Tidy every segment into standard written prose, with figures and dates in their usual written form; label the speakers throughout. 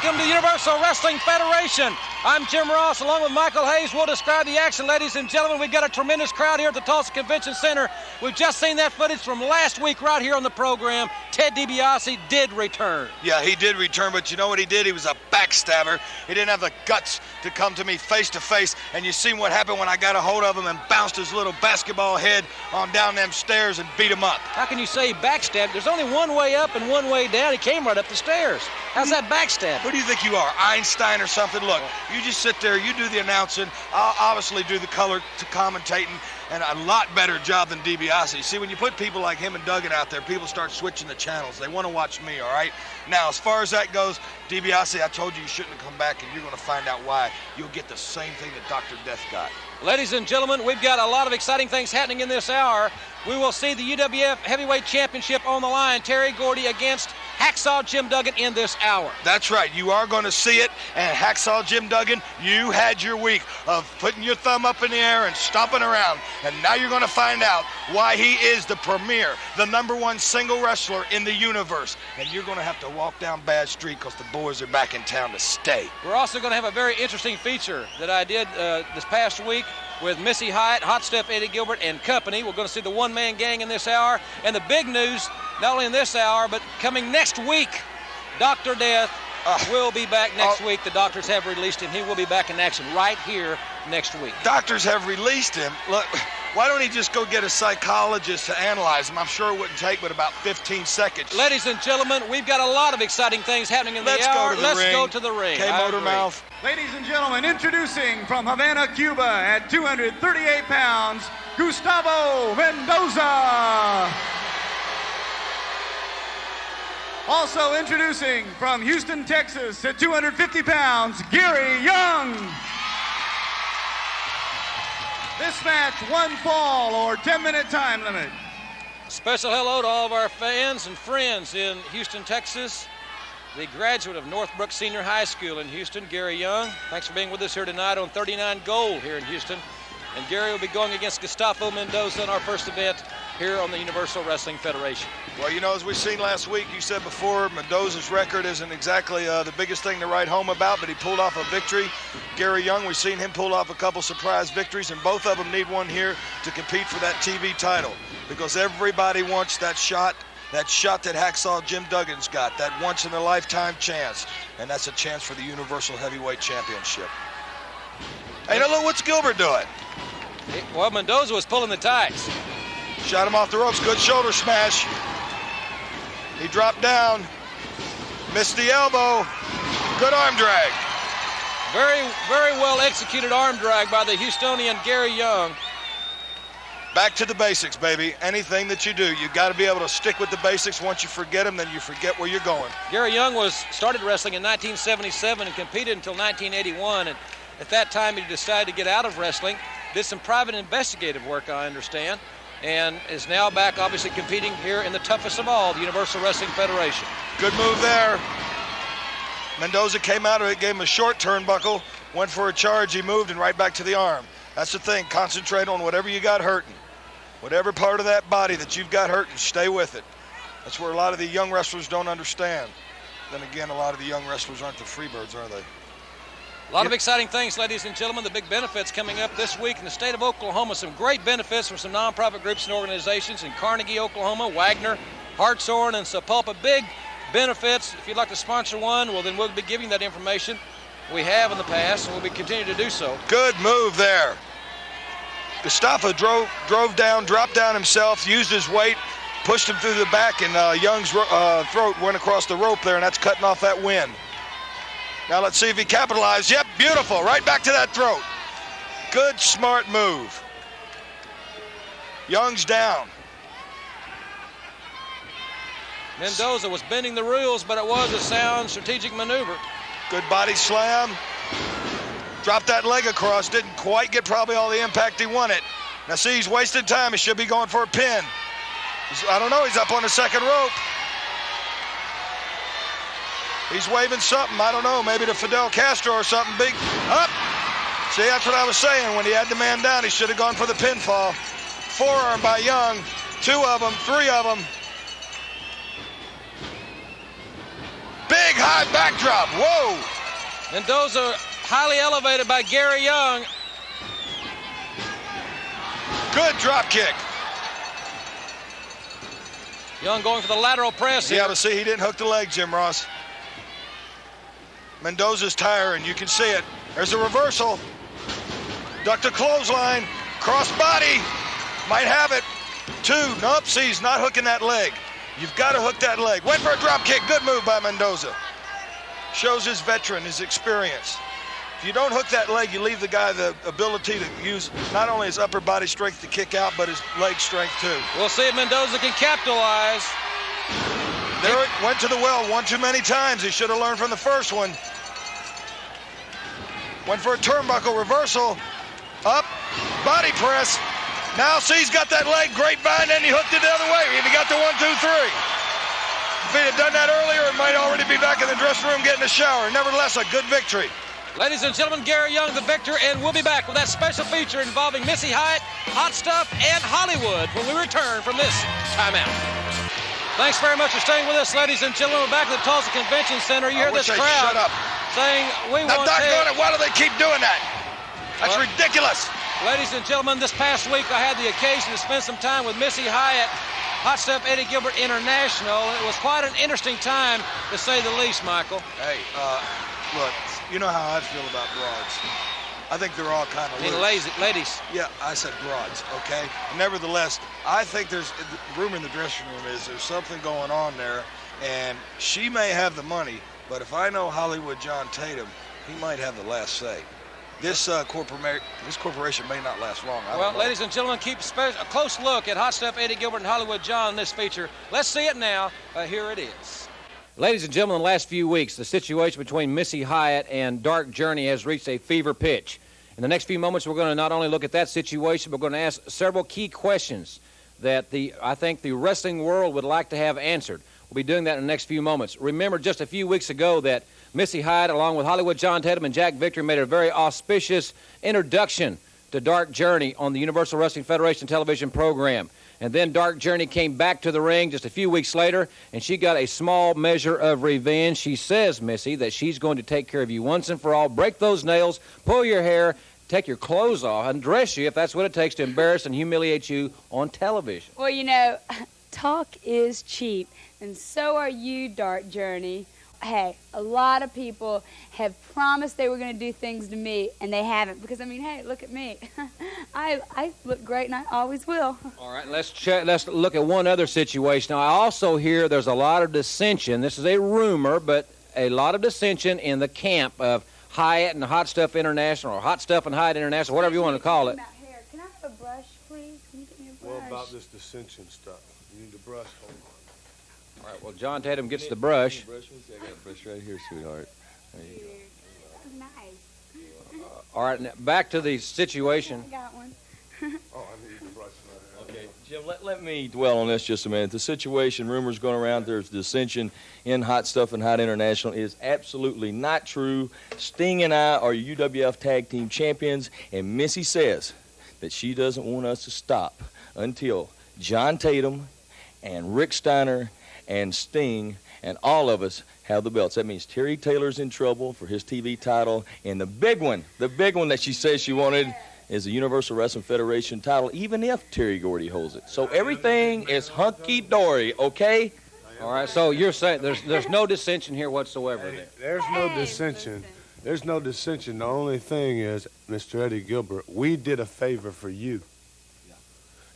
Speaker 1: welcome to the Universal Wrestling Federation. I'm Jim Ross, along with Michael Hayes. We'll describe the action, ladies and gentlemen. We've got a tremendous crowd here at the Tulsa Convention Center. We've just seen that footage from last week right here on the program. Ted DiBiase did return.
Speaker 2: Yeah, he did return, but you know what he did? He was a backstabber. He didn't have the guts to come to me face to face, and you seen what happened when I got a hold of him and bounced his little basketball head on down them stairs and beat him up.
Speaker 1: How can you say backstab? There's only one way up and one way down. He came right up the stairs. How's that backstab?
Speaker 2: Who do you think you are, Einstein or something? Look, you just sit there, you do the announcing, I'll obviously do the color to commentating, and a lot better job than DiBiase. See, when you put people like him and Duggan out there, people start switching the channels. They want to watch me, all right? Now, as far as that goes, DiBiase, I told you you shouldn't have come back, and you're going to find out why. You'll get the same thing that Dr. Death got.
Speaker 1: Ladies and gentlemen, we've got a lot of exciting things happening in this hour. We will see the UWF Heavyweight Championship on the line. Terry Gordy against Hacksaw Jim Duggan in this hour.
Speaker 2: That's right. You are going to see it. And Hacksaw Jim Duggan, you had your week of putting your thumb up in the air and stomping around. And now you're going to find out why he is the premier, the #1 single wrestler in the universe. And you're going to have to walk down Bad Street because the boys are back in town to stay.
Speaker 1: We're also going to have a very interesting feature that I did this past week with Missy Hyatt, Hot Stuff Eddie Gilbert, and company. We're going to see the one-man gang in this hour. And the big news, not only in this hour, but coming next week, Dr. Death will be back next week. The doctors have released him. He will be back in action right here next week.
Speaker 2: Doctors have released him. Look, why don't he just go get a psychologist to analyze him? I'm sure it wouldn't take but about 15 seconds.
Speaker 1: Ladies and gentlemen, we've got a lot of exciting things happening in the hour. Let's go to the ring.
Speaker 2: Motormouth.
Speaker 3: Ladies and gentlemen, introducing from Havana, Cuba at 238 pounds, Gustavo Mendoza. Also introducing from Houston, Texas at 250 pounds, Gary Young. This match, one fall or 10-minute time limit.
Speaker 1: Special hello to all of our fans and friends in Houston, Texas. The graduate of Northbrook Senior High School in Houston, Gary Young. Thanks for being with us here tonight on 39 Gold here in Houston. And Gary will be going against Gustavo Mendoza in our first event here on the Universal Wrestling Federation.
Speaker 2: Well, you know, as we seen last week, you said before, Mendoza's record isn't exactly the biggest thing to write home about, but he pulled off a victory. Gary Young, we've seen him pull off a couple surprise victories, and both of them need one here to compete for that TV title, because everybody wants that shot that Hacksaw Jim Duggan's got, that once-in-a-lifetime chance, and that's a chance for the Universal Heavyweight Championship. Hey, now look, what's Gilbert doing?
Speaker 1: Well, Mendoza was pulling the tights.
Speaker 2: Shot him off the ropes, good shoulder smash. He dropped down, missed the elbow, good arm drag.
Speaker 1: Very, very well executed arm drag by the Houstonian Gary Young.
Speaker 2: Back to the basics, baby. Anything that you do, you got to be able to stick with the basics. Once you forget them, then you forget where you're going.
Speaker 1: Gary Young started wrestling in 1977 and competed until 1981. And at that time, he decided to get out of wrestling, did some private investigative work, I understand, and is now back, obviously, competing here in the toughest of all, the Universal Wrestling Federation.
Speaker 2: Good move there. Mendoza came out of it, gave him a short turnbuckle, went for a charge, he moved, and right back to the arm. That's the thing. Concentrate on whatever you got hurting. Whatever part of that body that you've got hurting, stay with it. That's where a lot of the young wrestlers don't understand. Then again, a lot of the young wrestlers aren't the freebirds, are they?
Speaker 1: A lot of exciting things, ladies and gentlemen. The big benefits coming up this week in the state of Oklahoma. Some great benefits from some nonprofit groups and organizations in Carnegie, Oklahoma, Wagner, Hartshorn, and Sapulpa. Big benefits. If you'd like to sponsor one, well, then we'll be giving that information. We have in the past, and we'll be continuing to do so.
Speaker 2: Good move there. Gustavo drove down, dropped down himself, used his weight, pushed him through the back, and Young's throat went across the rope there, and that's cutting off that wind. Now let's see if he capitalized. Yep, beautiful. Right back to that throat. Good, smart move. Young's down.
Speaker 1: Mendoza was bending the rules, but it was a sound strategic maneuver.
Speaker 2: Good body slam. Dropped that leg across. Didn't quite get probably all the impact he wanted. Now see, he's wasting time. He should be going for a pin. I don't know. He's up on the second rope. He's waving something. I don't know. Maybe to Fidel Castro or something big. Up. See, that's what I was saying. When he had the man down, he should have gone for the pinfall. Forearm by Young. 2 of them, 3 of them. Big high backdrop. Whoa.
Speaker 1: Mendoza highly elevated by Gary Young.
Speaker 2: Good drop kick.
Speaker 1: Young going for the lateral press here.
Speaker 2: Yeah, but see, he didn't hook the leg, Jim Ross. Mendoza's tiring, you can see it. There's a reversal. Ducked a clothesline. Cross body. Might have it. 2. Nope, see, he's not hooking that leg. You've got to hook that leg. Went for a drop kick. Good move by Mendoza. Shows his veteran, his experience. If you don't hook that leg, you leave the guy the ability to use not only his upper body strength to kick out, but his leg strength too.
Speaker 1: We'll see if Mendoza can capitalize.
Speaker 2: There it went to the well one too many times. He should have learned from the first one. Went for a turnbuckle reversal. Up, body press. Now see, he's got that leg grapevine, and he hooked it the other way. He got the 1, 2, 3. If he had done that earlier, it might already be back in the dressing room getting a shower. Nevertheless, a good victory.
Speaker 1: Ladies and gentlemen, Gary Young, the victor, and we'll be back with that special feature involving Missy Hyatt, Hot Stuff, and Hollywood when we return from this timeout. Thanks very much for staying with us, ladies and gentlemen. We're back at the Tulsa Convention Center. You hear this crowd
Speaker 2: shut up.
Speaker 1: saying, we
Speaker 2: Now,
Speaker 1: want
Speaker 2: doggone it, why do they keep doing that? That's
Speaker 1: Well,
Speaker 2: ridiculous.
Speaker 1: Ladies and gentlemen, this past week I had the occasion to spend some time with Missy Hyatt, Hot Stuff Eddie Gilbert International. It was quite an interesting time, to say the least, Michael.
Speaker 2: Hey, look, you know how I feel about broads. I think they're all kind of
Speaker 1: Ladies.
Speaker 2: Yeah, I said broads, okay? Nevertheless, I think there's, the rumor in the dressing room is there's something going on there, and she may have the money, but if I know Hollywood John Tatum, he might have the last say. This corporation may not last long.
Speaker 1: Well, ladies and gentlemen, keep a close look at Hot Stuff Eddie Gilbert and Hollywood John in this feature. Let's see it now. Here it is. Ladies and gentlemen, in the last few weeks, the situation between Missy Hyatt and Dark Journey has reached a fever pitch. In the next few moments, we're going to not only look at that situation, but we're going to ask several key questions that I think the wrestling world would like to have answered. We'll be doing that in the next few moments. Remember just a few weeks ago that Missy Hyatt, along with Hollywood John Tatum and Jack Victory, made a very auspicious introduction to Dark Journey on the Universal Wrestling Federation television program. And then Dark Journey came back to the ring just a few weeks later, and she got a small measure of revenge. She says, Missy, that she's going to take care of you once and for all, break those nails, pull your hair, take your clothes off, and dress you if that's what it takes to embarrass and humiliate you on television.
Speaker 4: Well, you know, talk is cheap, and so are you, Dark Journey. Hey, a lot of people have promised they were going to do things to me, and they haven't. Because, I mean, hey, look at me. I look great, and I always will.
Speaker 1: All right, let's look at one other situation. Now, I also hear there's a lot of dissension. This is a rumor, but a lot of dissension in the camp of Hyatt and Hot Stuff International, or Hot Stuff and Hyatt International, whatever you want to call it.
Speaker 4: About hair. Can I have a brush, please? Can you get me a brush?
Speaker 5: What about this dissension stuff? You need a brush. Hold on.
Speaker 1: All right, well, John Tatum gets the brush.
Speaker 5: I got a brush right here, sweetheart. There you go.
Speaker 4: Oh, nice.
Speaker 1: All right, now back to the situation.
Speaker 4: I got one.
Speaker 5: Oh, I need the brush right here.
Speaker 6: Okay, Jim, let me dwell on this just a minute. The situation, rumors going around, there's dissension in Hot Stuff and Hot International is absolutely not true. Sting and I are UWF Tag Team Champions, and Missy says that she doesn't want us to stop until John Tatum and Rick Steiner and Sting and all of us have the belts. That means Terry Taylor's in trouble for his TV title, and the big one that she says she wanted is the Universal Wrestling Federation title, even if Terry Gordy holds it. So everything is hunky-dory, okay?
Speaker 1: All right, so you're saying there's no dissension here whatsoever.
Speaker 5: Hey, there's no dissension. There's no dissension. The only thing is, Mr. Eddie Gilbert, we did a favor for you.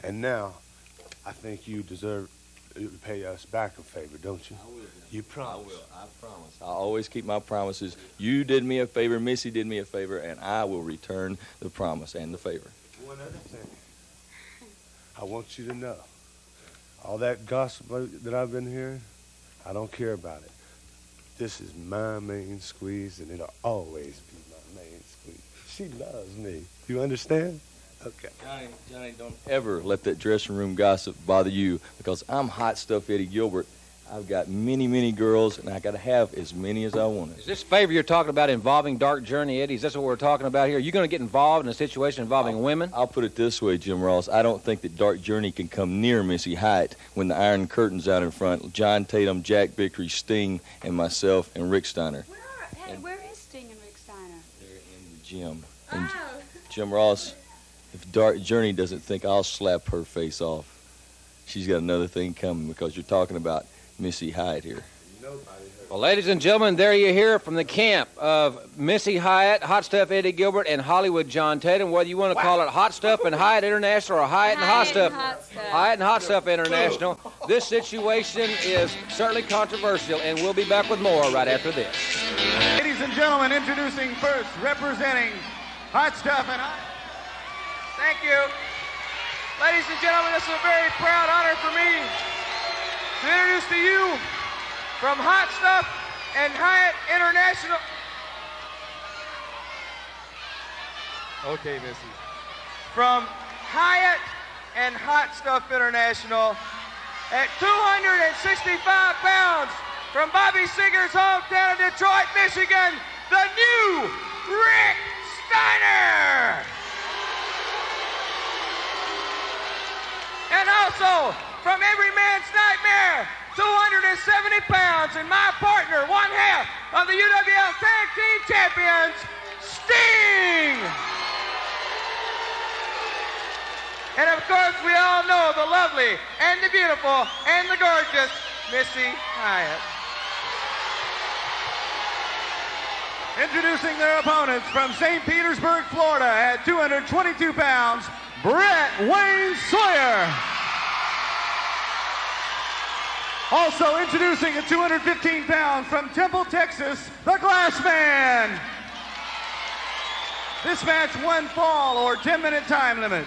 Speaker 5: And now, I think you deserve to pay us back a favor, don't you?
Speaker 6: I will.
Speaker 5: You promise.
Speaker 6: I will. I promise. I always keep my promises. You did me a favor, Missy did me a favor, and I will return the promise and the favor.
Speaker 5: One other thing. I want you to know, all that gossip that I've been hearing, I don't care about it. This is my main squeeze, and it'll always be my main squeeze. She loves me. You understand? Okay.
Speaker 6: Johnny, don't ever let that dressing room gossip bother you, because I'm Hot Stuff Eddie Gilbert. I've got many, many girls, and I got to have as many as I want.
Speaker 1: Is this favor you're talking about involving Dark Journey, Eddie? Is this what we're talking about here? Are you going to get involved in a situation involving women?
Speaker 6: I'll put it this way, Jim Ross. I don't think that Dark Journey can come near Missy Hyatt when the Iron Curtain's out in front. John Tatum, Jack Vickery, Sting, and myself, and Rick Steiner.
Speaker 4: Where is Sting and Rick Steiner?
Speaker 6: They're in the gym. And Jim Ross, if Dark Journey doesn't think I'll slap her face off, she's got another thing coming, because you're talking about Missy Hyatt here.
Speaker 1: Well, ladies and gentlemen, there you hear it from the camp of Missy Hyatt, Hot Stuff Eddie Gilbert, and Hollywood John Tatum. Whether you want to call it Hot Stuff and Hyatt International or Hyatt and Hot Stuff, Hyatt and Hot Stuff International, this situation is certainly controversial, and we'll be back with more right after this.
Speaker 3: Ladies and gentlemen, introducing first, representing Hot Stuff and Hyatt.
Speaker 7: Thank you. Ladies and gentlemen, this is a very proud honor for me to introduce to you from Hot Stuff and Hyatt International. Okay, Missy. From Hyatt and Hot Stuff International at 265 pounds from Bobby Seeger's hometown of Detroit, Michigan, the new Rick Steiner. And also, from every man's nightmare, 270 pounds, and my partner, one half of the UWF Tag Team Champions, Sting! And of course, we all know the lovely, and the beautiful, and the gorgeous Missy Hyatt.
Speaker 3: Introducing their opponents from St. Petersburg, Florida, at 222 pounds, Brett Wayne Sawyer. Also introducing at 215 pounds from Temple, Texas, the Glassman. This match, one fall or 10-minute time limit.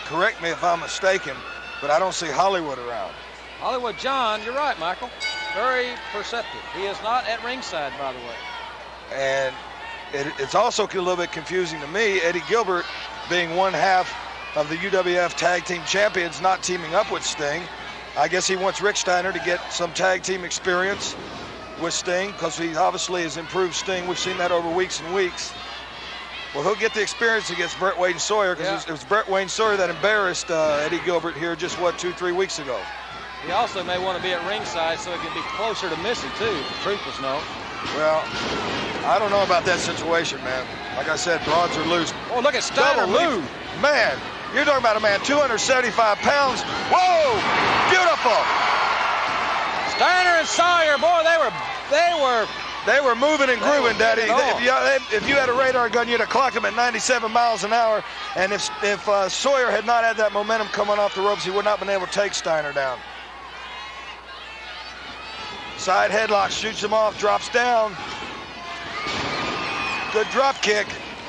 Speaker 2: Correct me if I'm mistaken, but I don't see Hollywood around.
Speaker 1: Hollywood John, you're right, Michael. Very perceptive. He is not at ringside, by the way.
Speaker 2: And it's also a little bit confusing to me, Eddie Gilbert being one half of the UWF Tag Team Champions, not teaming up with Sting. I guess he wants Rick Steiner to get some tag team experience with Sting, because he obviously has improved Sting. We've seen that over weeks and weeks. Well, he'll get the experience against Brett Wayne Sawyer, because it was Brett Wayne Sawyer that embarrassed Eddie Gilbert here just, 2-3 weeks ago.
Speaker 1: He also may want to be at ringside so he can be closer to Missy, too, if the truth was known.
Speaker 2: Well, I don't know about that situation, man. Like I said, broads are loose.
Speaker 1: Oh, look at Steiner move.
Speaker 2: Man, you're talking about a man 275 pounds. Whoa, beautiful.
Speaker 1: Steiner and Sawyer, boy,
Speaker 2: they were moving and grooving, Daddy. If you had a radar gun, you'd have clocked him at 97 miles an hour. And if Sawyer had not had that momentum coming off the ropes, he would not have been able to take Steiner down. Side headlock, shoots him off, drops down. Good drop kick.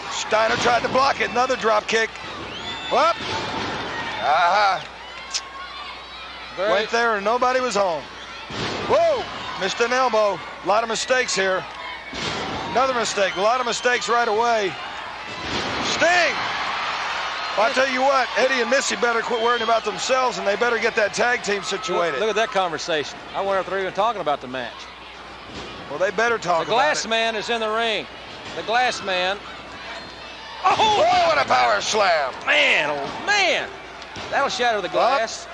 Speaker 2: Steiner tried to block it. Another drop kick. Whoop. Went there and nobody was home. Whoa, missed an elbow. A lot of mistakes here. Another mistake. A lot of mistakes right away. Sting. Well, I tell you what, Eddie and Missy better quit worrying about themselves, and they better get that tag team situated.
Speaker 1: Look at that conversation. I wonder if they're even talking about the match.
Speaker 2: Well, they better talk about it.
Speaker 1: The Glassman is in the ring. The Glassman.
Speaker 2: Oh, what a power slam.
Speaker 1: Man, oh, man. That'll shatter the glass.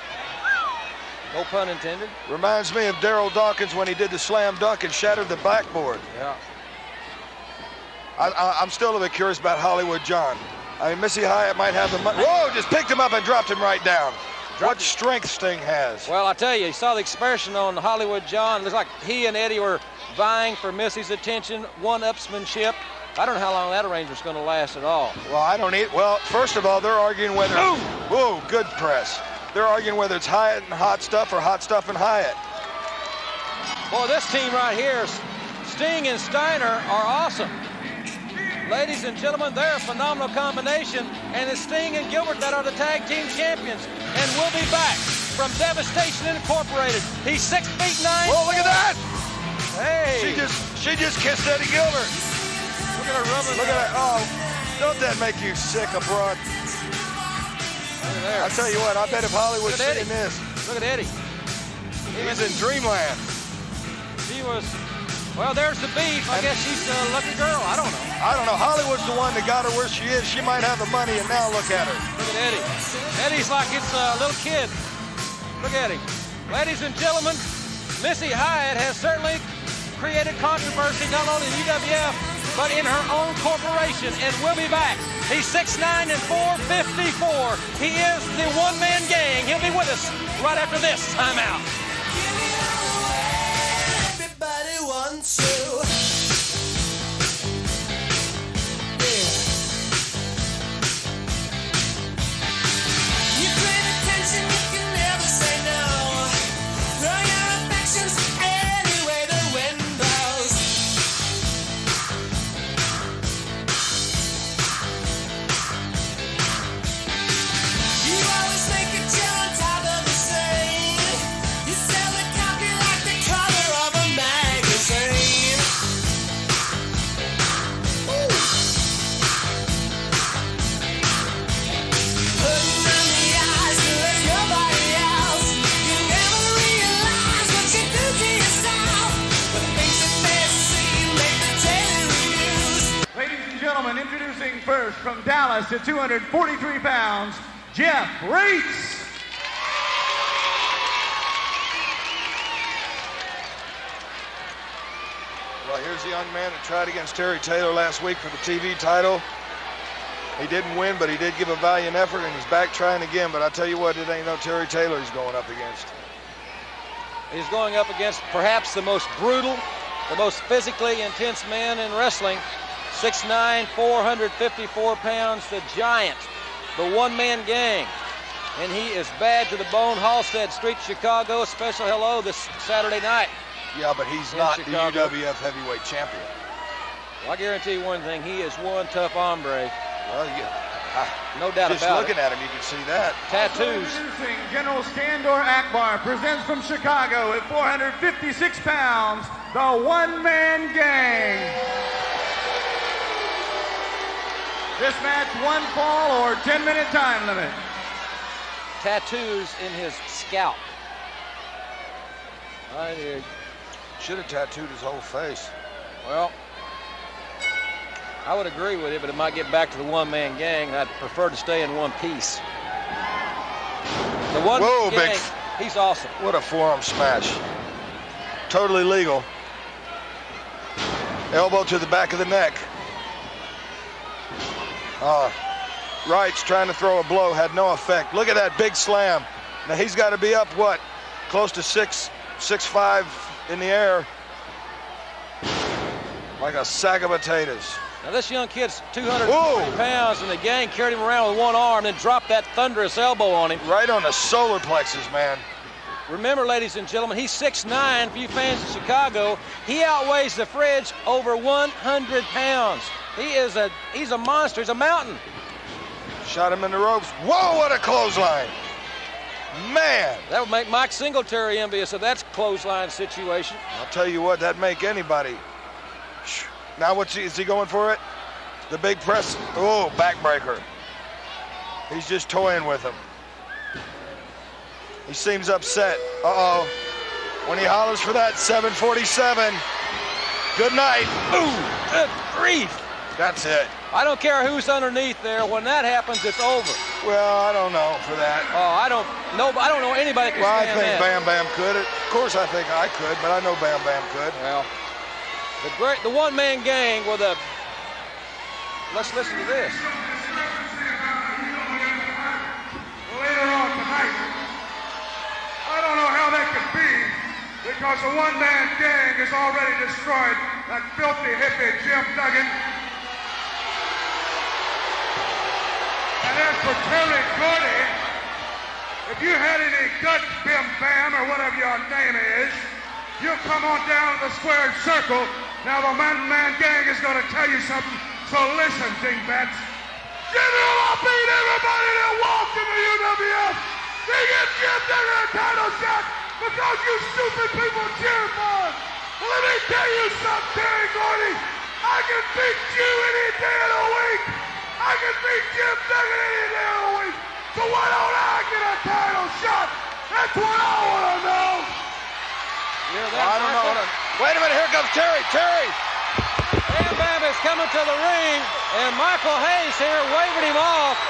Speaker 1: No pun intended.
Speaker 2: Reminds me of Daryl Dawkins when he did the slam dunk and shattered the backboard.
Speaker 1: Yeah.
Speaker 2: I'm still a bit curious about Hollywood John. I mean, Missy Hyatt might have the money. Whoa, just picked him up and dropped him right down. What strength Sting has.
Speaker 1: Well, I tell you, you saw the expression on Hollywood John. It looks like he and Eddie were vying for Missy's attention, one-upsmanship. I don't know how long that arrangement's going to last at all.
Speaker 2: Well, I don't need. Well, first of all, they're arguing whether. Whoa, good press. They're arguing whether it's Hyatt and Hot Stuff or Hot Stuff and Hyatt.
Speaker 1: Boy, this team right here, Sting and Steiner, are awesome. Ladies and gentlemen, they're a phenomenal combination, and it's Sting and Gilbert that are the tag team champions. And we'll be back from Devastation Incorporated. He's 6'9".
Speaker 2: Whoa, look at that!
Speaker 1: Hey!
Speaker 2: She just kissed Eddie Gilbert.
Speaker 1: Look at her rubbing.
Speaker 2: Look at that! Oh, don't that make you sick, a broad?
Speaker 1: Look at there.
Speaker 2: I'll tell you what, I bet if Hollywood's
Speaker 1: Look at
Speaker 2: seeing this,
Speaker 1: Look at Eddie.
Speaker 2: he's in dreamland.
Speaker 1: She was, well, there's the beef. I guess she's a lucky girl. I don't know.
Speaker 2: I don't know. Hollywood's the one that got her where she is. She might have the money, and now look at her.
Speaker 1: Look at Eddie. Eddie's like it's a little kid. Look at him. Ladies and gentlemen, Missy Hyatt has certainly created controversy not only in UWF, but in her own corporation, and we'll be back. He's 6'9" and 454. He is the one-man gang. He'll be with us right after this timeout.
Speaker 8: Everybody wants to. You crave attention, you can never say no. Throw your affections any way the wind blows. You always think that you're on top of the scene. You sell the copy like the cover of a magazine. Ooh. Putting on the eyes to let nobody else. You never realize what you do to yourself. The things that they see make the daily reviews.
Speaker 3: Ladies and gentlemen, introducing first from Dallas at 243 pounds, Jeff Raitz.
Speaker 2: Well, here's the young man that tried against Terry Taylor last week for the TV title. He didn't win, but he did give a valiant effort, and he's back trying again. But I tell you what, it ain't no Terry Taylor he's going up against.
Speaker 1: He's going up against perhaps the most brutal, the most physically intense man in wrestling. 6'9", 454 pounds, the giant, the one-man gang. And he is bad to the bone. Halstead Street, Chicago. Special hello this Saturday night.
Speaker 2: Yeah, but he's
Speaker 1: In
Speaker 2: not
Speaker 1: Chicago.
Speaker 2: the UWF heavyweight champion.
Speaker 1: Well, I guarantee you one thing. He is one tough hombre.
Speaker 2: Well,
Speaker 1: No doubt
Speaker 2: just
Speaker 1: about
Speaker 2: looking
Speaker 1: it.
Speaker 2: at him, you can see that.
Speaker 1: Tattoos.
Speaker 3: Introducing General Skandor Akbar, presents from Chicago at 456 pounds, the one-man gang. This match, one fall or 10-minute time limit.
Speaker 1: Tattoos in his scalp.
Speaker 2: Should have tattooed his whole face.
Speaker 1: Well, I would agree with it, but it might get back to the one-man gang. I'd prefer to stay in one piece. The one-man gang, he's awesome.
Speaker 2: What a forearm smash. Totally legal. Elbow to the back of the neck. Raitz trying to throw a blow, had no effect. Look at that big slam. Now he's got to be up, what, close to 6'5" in the air. Like a sack of potatoes.
Speaker 1: Now this young kid's 240 pounds, and the gang carried him around with one arm, then dropped that thunderous elbow on him.
Speaker 2: Right on the solar plexus, man.
Speaker 1: Remember, ladies and gentlemen, he's 6'9", for you fans in Chicago. He outweighs the Fridge over 100 pounds. He's a monster, he's a mountain.
Speaker 2: Shot him in the ropes. Whoa, what a clothesline. Man.
Speaker 1: That would make Mike Singletary envious of that clothesline situation.
Speaker 2: I'll tell you what, that'd make anybody. Now is he going for it? The big press. Oh, backbreaker. He's just toying with him. He seems upset. Uh-oh. When he hollers for that 747. Good night.
Speaker 1: Ooh, good grief.
Speaker 2: That's it.
Speaker 1: I don't care who's underneath there. When that happens, it's over.
Speaker 2: Well, I don't know for that.
Speaker 1: Oh, I don't know anybody can
Speaker 2: Well, I
Speaker 1: stand
Speaker 2: think
Speaker 1: that.
Speaker 2: Bam Bam could. Of course, I think I could, but I know Bam Bam could.
Speaker 1: Well, the one-man gang with a. Let's listen to this.
Speaker 9: Later on tonight, I don't know how that could be, because the one-man gang has already destroyed that filthy hippie Jim Duggan. And as for Terry Gordy, if you had any guts, Bim Bam, or whatever your name is, you come on down to the squared circle. Now the man gang is going to tell you something, so listen, dingbats. General, I'll beat everybody that walks in the UWF. They get Jim Duggan a title shot because you stupid people cheer for him. Well, let me tell you something, Terry Gordy. I can beat you any day of the week. I can beat Jim Duggan any day of the week. So why don't I get a title shot? That's what I want to know.
Speaker 2: I don't know. Hold on. Wait a minute. Here comes Terry. Terry.
Speaker 1: Bam Bam is coming to the ring, and Michael Hayes here waving him off.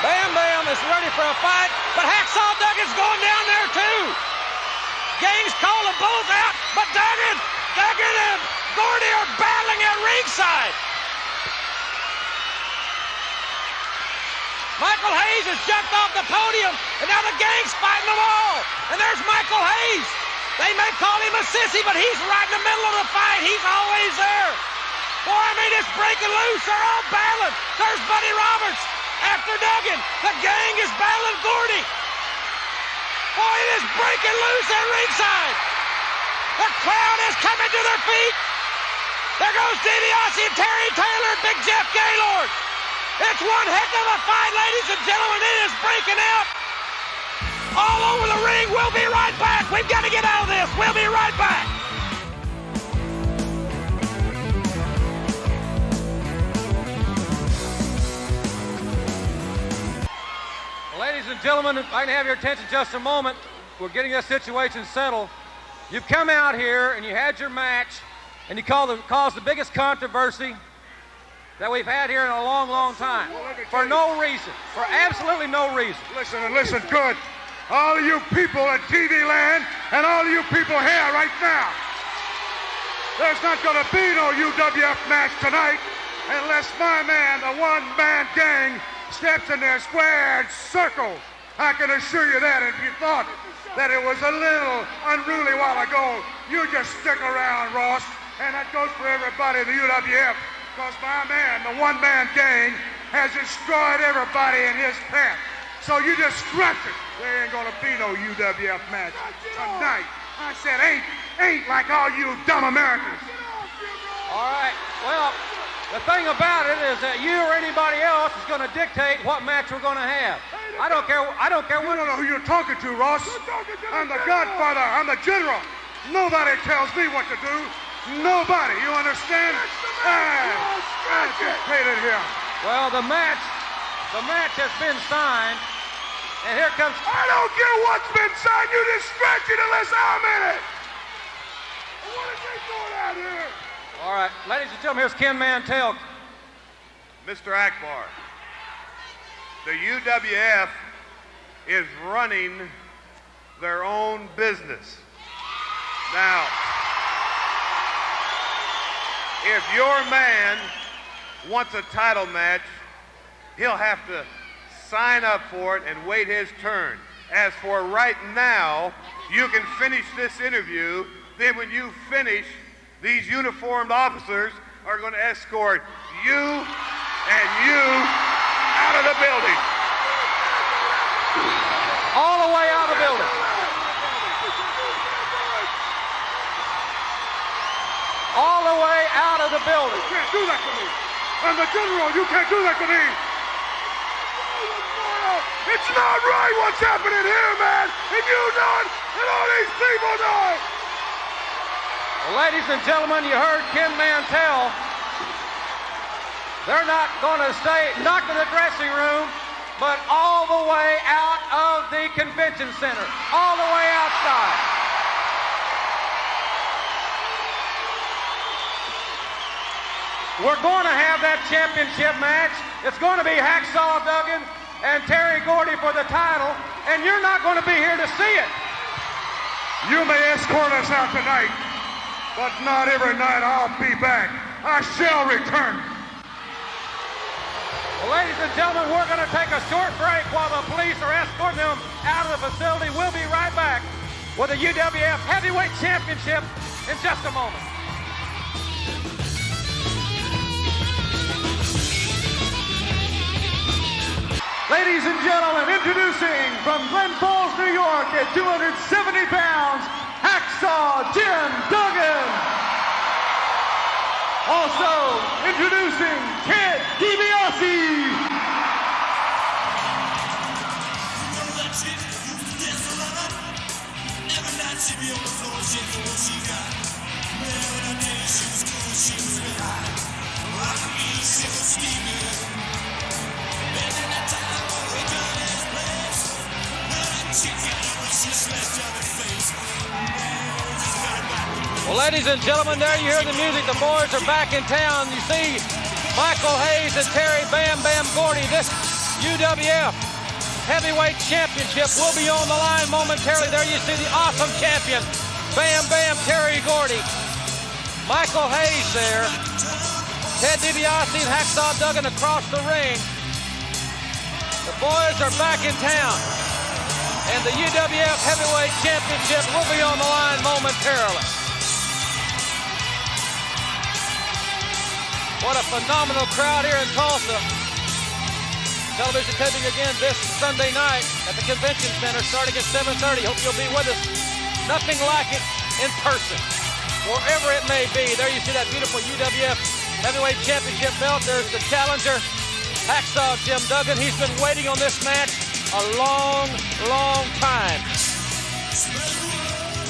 Speaker 1: Bam Bam is ready for a fight, but Hacksaw Duggan's going down there too. Gang's calling them both out, but Duggan and Gordy are battling at ringside. Michael Hayes has jumped off the podium, and now the gang's fighting them all. And there's Michael Hayes. They may call him a sissy, but he's right in the middle of the fight. He's always there. Boy, I mean, it's breaking loose. They're all battling. There's Buddy Roberts after Duggan. The gang is battling Gordy. Boy, it is breaking loose at ringside. The crowd is coming to their feet. There goes DiBiase and Terry Taylor and Big Jeff Gaylord. It's one heck of a fight, ladies and gentlemen. It is breaking out all over the ring. We'll be right back. We've got to get out of this. We'll be right back. Ladies and gentlemen, if I can have your attention just a moment, we're getting this situation settled. You've come out here and you had your match, and you caused the biggest controversy that we've had here in a long, long time. For no reason. For absolutely no reason.
Speaker 9: Listen and listen good. All of you people at TV land and all of you people here right now. There's not going to be no UWF match tonight unless my man, the one-man gang, steps in their squared circle. I can assure you that. If you thought that it was a little unruly while ago, you just stick around, Ross. And that goes for everybody in the UWF. Because my man, the one-man gang, has destroyed everybody in his path. So you just scratch it. There ain't gonna be no UWF match tonight. I said ain't like all you dumb Americans.
Speaker 1: All right. Well, the thing about it is that you or anybody else is gonna dictate what match we're gonna have. I don't care.
Speaker 9: You don't know who you're talking to, Ross. I'm the Godfather. I'm the general. Nobody tells me what to do. Nobody. You understand? I dictated here.
Speaker 1: Well, the match has been signed, and here comes.
Speaker 9: I don't care what's been signed. You just scratch it unless I'm in it. What is he doing out here?
Speaker 1: All right, ladies and gentlemen, here's Ken Mantell.
Speaker 9: Mr. Akbar, the UWF is running their own business. Now, if your man wants a title match, he'll have to sign up for it and wait his turn. As for right now, you can finish this interview. Then when you finish, these uniformed officers are going to escort you and you out of the building.
Speaker 1: All the way out of the building. All the way out of the building.
Speaker 9: You can't do that to me. I'm the general. You can't do that to me. It's not right what's happening here, man. And you know it, and all these people know it.
Speaker 1: Well, ladies and gentlemen, you heard Ken Mantell. They're not going to stay not in the dressing room, but all the way out of the convention center. All the way outside. We're going to have that championship match. It's going to be Hacksaw Duggan and Terry Gordy for the title, and you're not going to be here to see it.
Speaker 9: You may escort us out tonight, but not every night. I'll be back. I shall return.
Speaker 1: Well, ladies and gentlemen, we're going to take a short break while the police are escorting them out of the facility. We'll be right back with the UWF Heavyweight Championship in just a moment.
Speaker 3: Ladies and gentlemen, introducing from Glen Falls, New York at 270 pounds, Hacksaw Jim Duggan. Also introducing Ted DiBiase.
Speaker 8: Stiener.
Speaker 1: Well, ladies and gentlemen, there you hear the music. The boys are back in town. You see Michael Hayes and Terry Bam Bam Gordy. This UWF Heavyweight Championship will be on the line momentarily. There you see the awesome champion, Bam Bam Terry Gordy. Michael Hayes there. Ted DiBiase and Hacksaw Duggan across the ring. The boys are back in town. And the UWF Heavyweight Championship will be on the line momentarily. What a phenomenal crowd here in Tulsa. Television taping again this Sunday night at the Convention Center starting at 7:30. Hope you'll be with us. Nothing like it in person, wherever it may be. There you see that beautiful UWF Heavyweight Championship belt. There's the challenger, Hacksaw Jim Duggan. He's been waiting on this match a long, long time.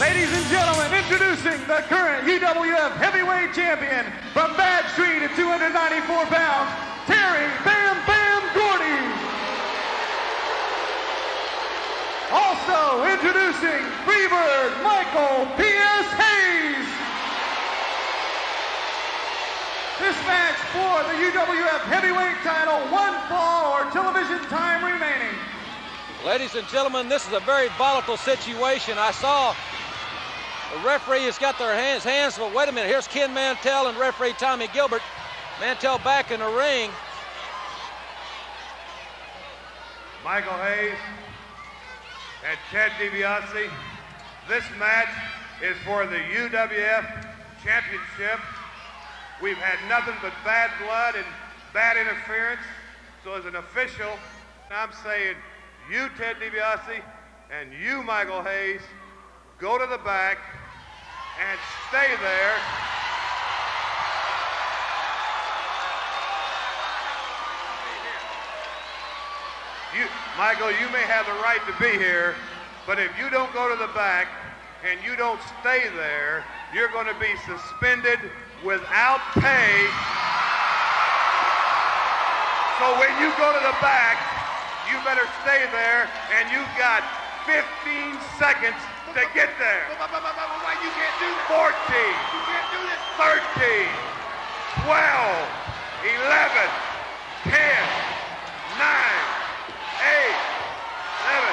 Speaker 3: Ladies and gentlemen, introducing the current UWF Heavyweight Champion from Bad Street at 294 pounds, Terry Bam Bam Gordy. Also introducing Freebird Michael P.S. Hayes. This match for the UWF Heavyweight title, 1 fall or television time remaining.
Speaker 1: Ladies and gentlemen, this is a very volatile situation. I saw the referee has got their hands, but wait a minute, here's Ken Mantell and referee Tommy Gilbert. Mantell back in the ring.
Speaker 9: Michael Hayes and Ted DiBiase, this match is for the UWF Championship. We've had nothing but bad blood and bad interference. So as an official, I'm saying you, Ted DiBiase, and you, Michael Hayes, go to the back and stay there. Michael, you may have the right to be here, but if you don't go to the back and you don't stay there, you're going to be suspended without pay. So when you go to the back, you better stay there, and you've got 15 seconds to get there.
Speaker 7: Why you can't do that?
Speaker 9: 14.
Speaker 7: You can't do this.
Speaker 9: 13, 12, 11, 10, 9, 8, 7.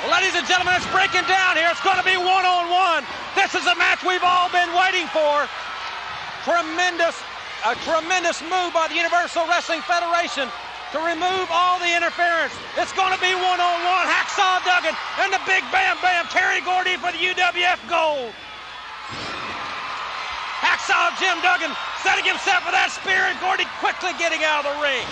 Speaker 1: Well, ladies and gentlemen, it's breaking down here. It's going to be one-on-one. This is a match we've all been waiting for. A tremendous move by the Universal Wrestling Federation to remove all the interference. It's going to be one-on-one. Hacksaw Duggan and the Big Bam Bam, Terry Gordy for the UWF gold. Hacksaw Jim Duggan setting himself for that spear, and Gordy quickly getting out of the ring.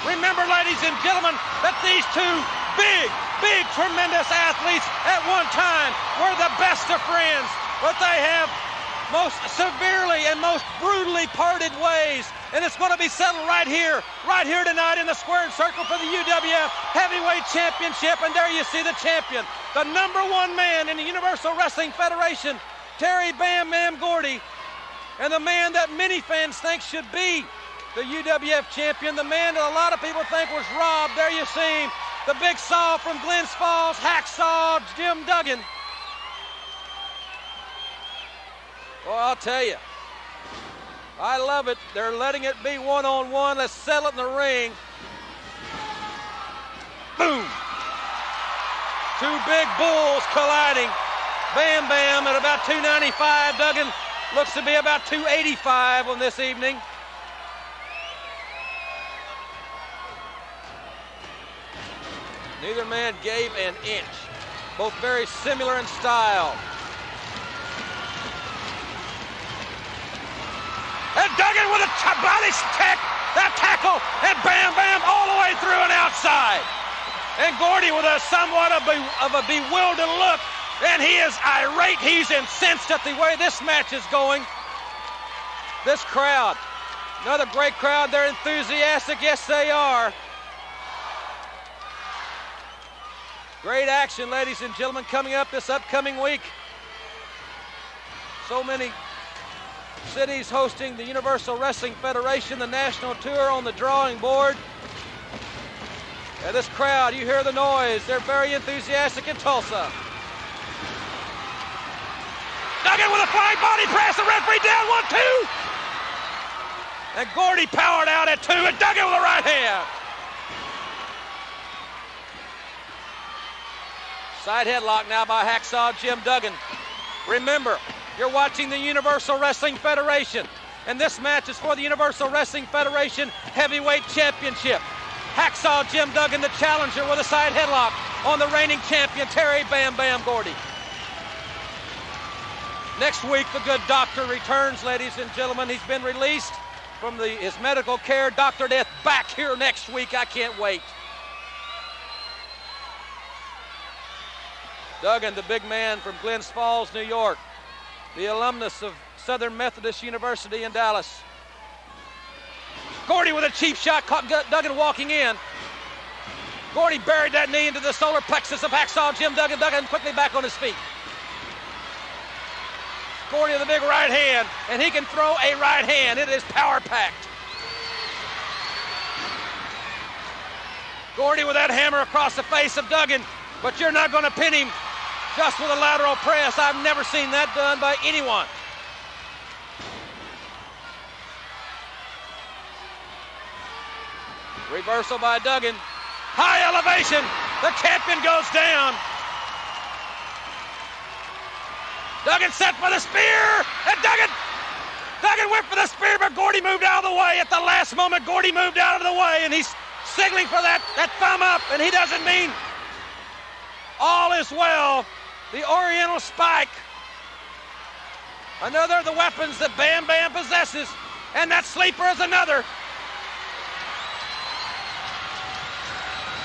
Speaker 1: Remember, ladies and gentlemen, that these two big, tremendous athletes at one time were the best of friends, but they have most severely and most brutally parted ways, and it's going to be settled right here tonight in the squared circle for the UWF Heavyweight Championship. And there you see the champion, the #1 man in the Universal Wrestling Federation, Terry Bam Bam Gordy, and the man that many fans think should be the UWF champion, the man that a lot of people think was robbed. There you see him, the big saw from Glens Falls, Hacksaw Jim Duggan. Well, I'll tell you, I love it. They're letting it be one-on-one. Let's settle it in the ring. Boom. Two big bulls colliding. Bam Bam at about 295. Duggan looks to be about 285 on this evening. Neither man gave an inch. Both very similar in style. And Duggan with a body tackle, and Bam Bam all the way through and outside. And Gordy with a somewhat of a bewildered look, and he is irate. He's incensed at the way this match is going. This crowd, another great crowd. They're enthusiastic. Yes, they are. Great action, ladies and gentlemen, coming up this upcoming week. So many cities hosting the Universal Wrestling Federation, the national tour on the drawing board. And this crowd, you hear the noise. They're very enthusiastic in Tulsa. Duggan with a flying body press. The referee down, 1-2. And Gordy powered out at 2, and Duggan with a right hand. Side headlock now by Hacksaw Jim Duggan. Remember, you're watching the Universal Wrestling Federation, and this match is for the Universal Wrestling Federation Heavyweight Championship. Hacksaw Jim Duggan, the challenger, with a side headlock on the reigning champion, Terry Bam Bam Gordy. Next week, the good doctor returns, ladies and gentlemen. He's been released from his medical care. Dr. Death back here next week. I can't wait. Duggan, the big man from Glens Falls, New York, the alumnus of Southern Methodist University in Dallas. Gordy with a cheap shot, caught Duggan walking in. Gordy buried that knee into the solar plexus of Hacksaw Jim Duggan. Duggan quickly back on his feet. Gordy with a big right hand, and he can throw a right hand. It is power-packed. Gordy with that hammer across the face of Duggan, but you're not going to pin him just with a lateral press. I've never seen that done by anyone. Reversal by Duggan. High elevation. The champion goes down. Duggan set for the spear. And Duggan went for the spear, but Gordy moved out of the way. At the last moment, Gordy moved out of the way, and he's signaling for that thumb up, and he doesn't mean all is well. The Oriental Spike. Another of the weapons that Bam Bam possesses, and that sleeper is another.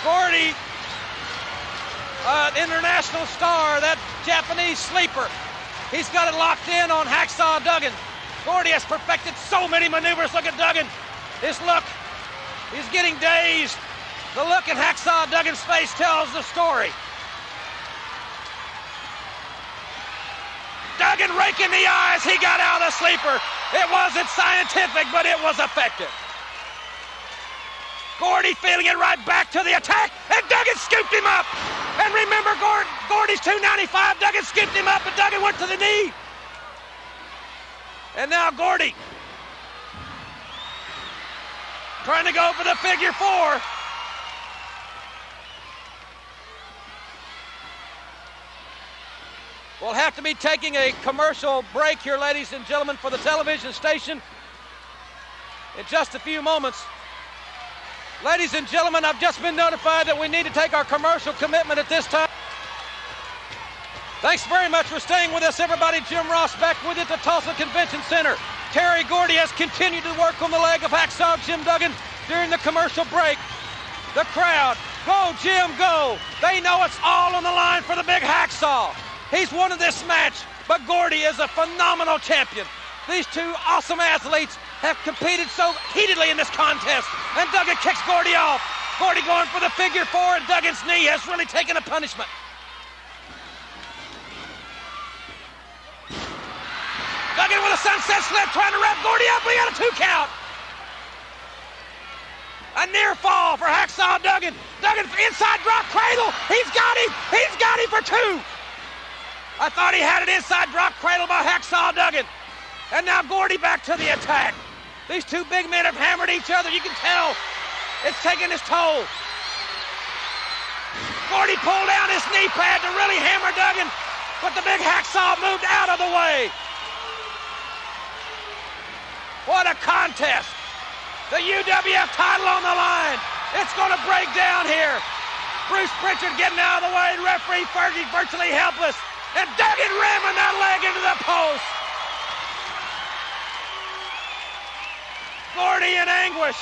Speaker 1: Gordy, international star, that Japanese sleeper. He's got it locked in on Hacksaw Duggan. Gordy has perfected so many maneuvers. Look at Duggan. His look, he's getting dazed. The look in Hacksaw Duggan's face tells the story. Duggan raking the eyes. He got out of the sleeper. It wasn't scientific, but it was effective. Gordy feeling it right back to the attack, and Duggan scooped him up. And remember, Gordy's 295. Duggan scooped him up, and Duggan went to the knee. And now Gordy trying to go for the figure 4. We'll have to be taking a commercial break here, ladies and gentlemen, for the television station in just a few moments. Ladies and gentlemen, I've just been notified that we need to take our commercial commitment at this time. Thanks very much for staying with us, everybody. Jim Ross back with you at the Tulsa Convention Center. Terry Gordy has continued to work on the leg of Hacksaw Jim Duggan during the commercial break. The crowd, go Jim, go. They know it's all on the line for the big Hacksaw. He's won this match, but Gordy is a phenomenal champion. These two awesome athletes have competed so heatedly in this contest, and Duggan kicks Gordy off. Gordy going for the figure 4, and Duggan's knee has really taken a punishment. Duggan with a sunset slip, trying to wrap Gordy up, but he got a 2 count. A near fall for Hacksaw Duggan. Duggan inside drop cradle. He's got him. He's got him for 2. I thought he had an inside drop cradle by Hacksaw Duggan. And now Gordy back to the attack. These two big men have hammered each other. You can tell it's taking its toll. Gordy pulled down his knee pad to really hammer Duggan, but the big Hacksaw moved out of the way. What a contest. The UWF title on the line. It's going to break down here. Bruce Pritchard getting out of the way. Referee Fergie virtually helpless. And Duggan ramming that leg into the post. Gordy in anguish.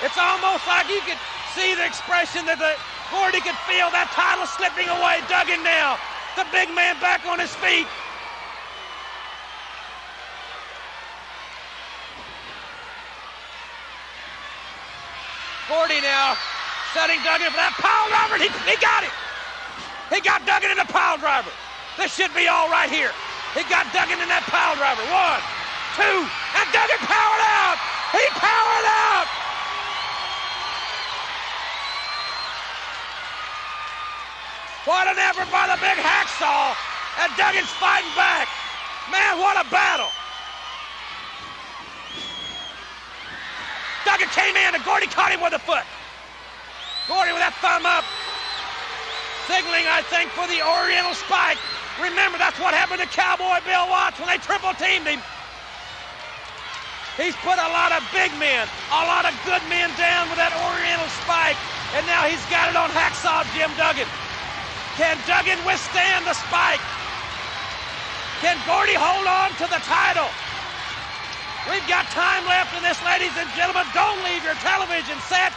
Speaker 1: It's almost like you could see the expression that Gordy could feel that title slipping away. Duggan now, the big man back on his feet. Gordy now setting Duggan for that pile driver. He got it. He got Duggan in the pile driver. This should be all right here. He got Duggan in that pile driver. 1, 2, and Duggan powered out. He powered out. What an effort by the big Hacksaw. And Duggan's fighting back. Man, what a battle. Duggan came in and Gordy caught him with a foot. Gordy with that thumb up. Signaling, I think, for the Oriental Spike. Remember, that's what happened to Cowboy Bill Watts when they triple-teamed him. He's put a lot of big men, a lot of good men down with that Oriental Spike. And now he's got it on Hacksaw Jim Duggan. Can Duggan withstand the Spike? Can Gordy hold on to the title? We've got time left in this, ladies and gentlemen. Don't leave your television set.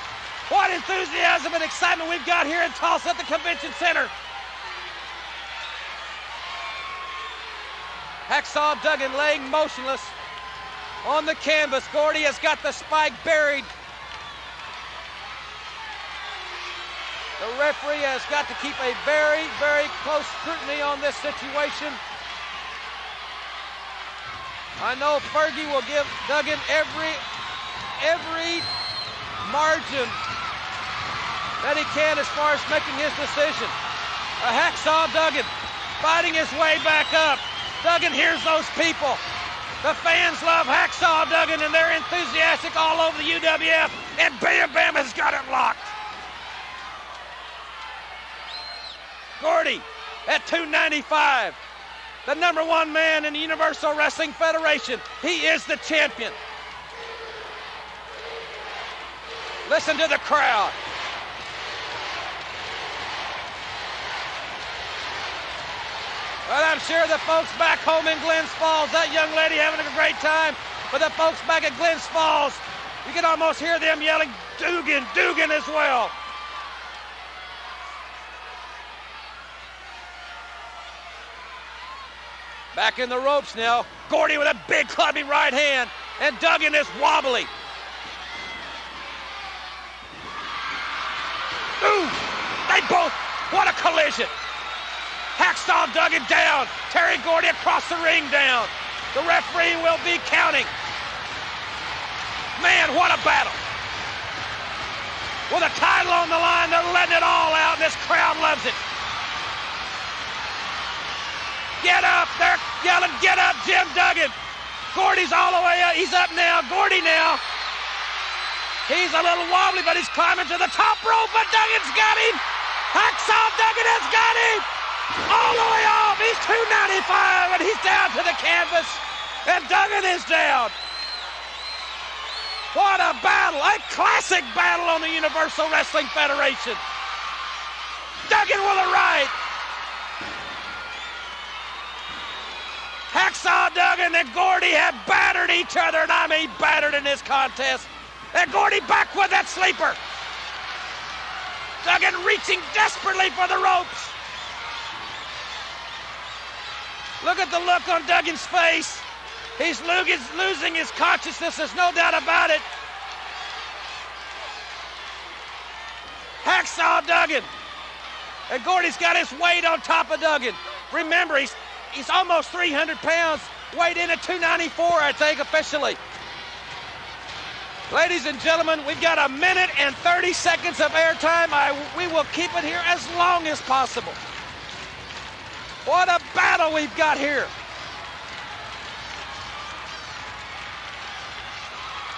Speaker 1: What enthusiasm and excitement we've got here in Tulsa at the Convention Center. Hacksaw Duggan laying motionless on the canvas. Gordy has got the Spike buried. The referee has got to keep a very, very close scrutiny on this situation. I know Fergie will give Duggan every margin that he can as far as making his decision. A Hacksaw Duggan fighting his way back up. Duggan hears those people. The fans love Hacksaw Duggan and they're enthusiastic all over the UWF. And Bam Bam has got it locked. Gordy at 295. The #1 man in the Universal Wrestling Federation. He is the champion. Listen to the crowd. Well, I'm sure the folks back home in Glens Falls, that young lady having a great time, but the folks back at Glens Falls, you can almost hear them yelling, Duggan, Duggan as well. Back in the ropes now. Gordy with a big clubbing right hand. And Duggan is wobbly. Ooh! They both, what a collision. Hacksaw Duggan down. Terry Gordy across the ring down. The referee will be counting. Man, what a battle. With a title on the line, they're letting it all out. This crowd loves it. Get up, they're yelling, get up, Jim Duggan. Gordy's all the way up, he's up now, Gordy now. He's a little wobbly, but he's climbing to the top rope, but Duggan's got him. Hacksaw Duggan has got him. All the way off, he's 295, and he's down to the canvas, and Duggan is down. What a battle, a classic battle on the Universal Wrestling Federation. Duggan with a right. Hacksaw Duggan and Gordy have battered each other, and I mean battered in this contest. And Gordy back with that sleeper. Duggan reaching desperately for the ropes. Look at the look on Duggan's face. He's losing his consciousness, there's no doubt about it. Hacksaw Duggan. And Gordy's got his weight on top of Duggan. Remember, he's almost 300 pounds, weighed in at 294, I think, officially. Ladies and gentlemen, we've got 1 minute and 30 seconds of airtime. We will keep it here as long as possible. What a battle we've got here.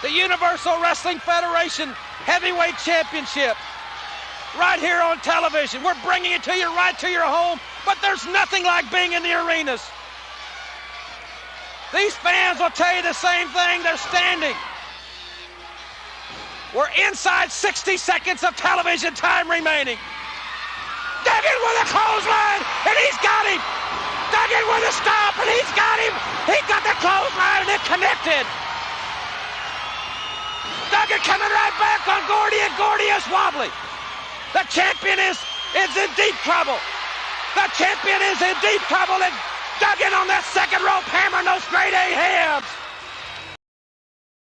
Speaker 1: The Universal Wrestling Federation Heavyweight Championship. Right here on television. We're bringing it to you right to your home. But there's nothing like being in the arenas. These fans will tell you the same thing. They're standing. We're inside 60 seconds of television time remaining. Duggan with a clothesline, and he's got him. Duggan with a stop, and he's got him. He got the clothesline, and it connected. Duggan coming right back on Gordy, and Gordy is wobbly. The champion is in deep trouble. The champion is in deep trouble, and Duggan on that second rope, hammering those grade A hams.